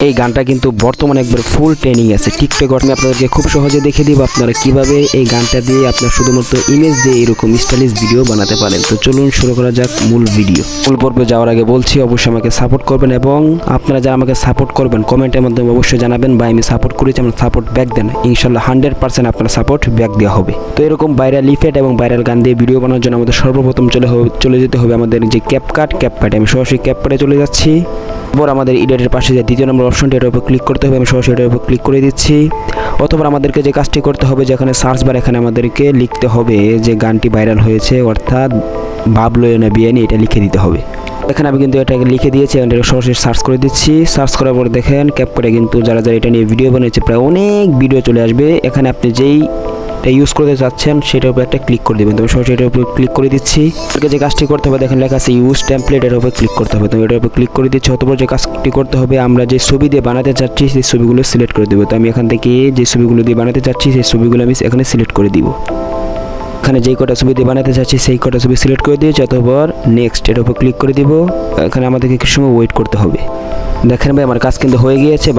এই গানটা কিন্তু বর্তমানে একবার ফুল ট্রেনিং আছে টিকটক। আমি আপনাদেরকে খুব সহজে দেখে দিব আপনারা কিভাবে এই গানটা দিয়ে আপনার শুধুমাত্র ইমেজ দিয়ে এরকম স্টাইলিশ ভিডিও বানাতে পারেন। তো চলুন শুরু করা যাক মূল ভিডিও। মূল পর্বে যাওয়ার আগে বলছি অবশ্যই আমাকে সাপোর্ট করবেন এবং আপনারা যারা আমাকে সাপোর্ট করবেন কমেন্টের মাধ্যমে অবশ্যই জানাবেন ভাই আমি সাপোর্ট করেছি, আমার সাপোর্ট ব্যাক দেন। ইনশাল্লাহ 100% আপনার সাপোর্ট ব্যাক দেওয়া হবে। তো এরকম ভাইরাল ইফেক্ট এবং ভাইরাল গান দিয়ে ভিডিও বানানোর জন্য আমাদের সর্বপ্রথম চলে যেতে হবে আমাদের যে ক্যাপকাটে। আমি সরাসরি ক্যাপকাটে চলে যাচ্ছি। তারপর আমাদের এডিটের পাশে যে দ্বিতীয় নম্বর অপশনটি এটার উপর ক্লিক করতে হবে। আমি সরাসরি এটার উপর ক্লিক করে দিচ্ছি। অথবা আমাদেরকে যে কাজটি করতে হবে যেখানে সার্চ বার এখানে আমাদেরকে লিখতে হবে যে গানটি ভাইরাল হয়েছে অর্থাৎ বাবলো না বিয়ানি এটা লিখে দিতে হবে। এখানে আমি কিন্তু এটাকে লিখে দিয়েছি, এটা সরাসরি সার্চ করে দিচ্ছি। সার্চ করার পর দেখেন ক্যাপকাটে কিন্তু যারা এটা নিয়ে ভিডিও বানিয়েছে প্রায় অনেক ভিডিও চলে আসবে। এখানে আপনি যেই ইউজ করতে চাচ্ছেন সেটার উপর একটা ক্লিক করে দেবেন। তো আমি সরাসরি এটার উপর ক্লিক করে দিচ্ছি। যে কাজটি করতে হবে দেখেন লেখা আছে ইউজ টেমপ্লেট, এর উপর ক্লিক করতে হবে। তো এটার উপর ক্লিক করে দিচ্ছি। অতঃপর যে কাজটি করতে হবে আমরা যে ছবি দিয়ে বানাতে চাচ্ছি সেই ছবিগুলো সিলেক্ট করে দেবো। তো আমি এখান থেকে যে ছবিগুলো দিয়ে বানাতে চাচ্ছি সেই ছবিগুলো আমি এখানে সিলেক্ট করে দিব। এখানে যেই কটা ছবি দিয়ে বানাতে চাচ্ছি সেই কটা ছবি সিলেক্ট করে দিয়েছি। অতঃপর নেক্সট এর উপর ক্লিক করে দিব। এখানে আমাদেরকে কিছু সময় ওয়েট করতে হবে। দেখেন ভাই আমার কাজ কিন্তু হয়ে গিয়েছে।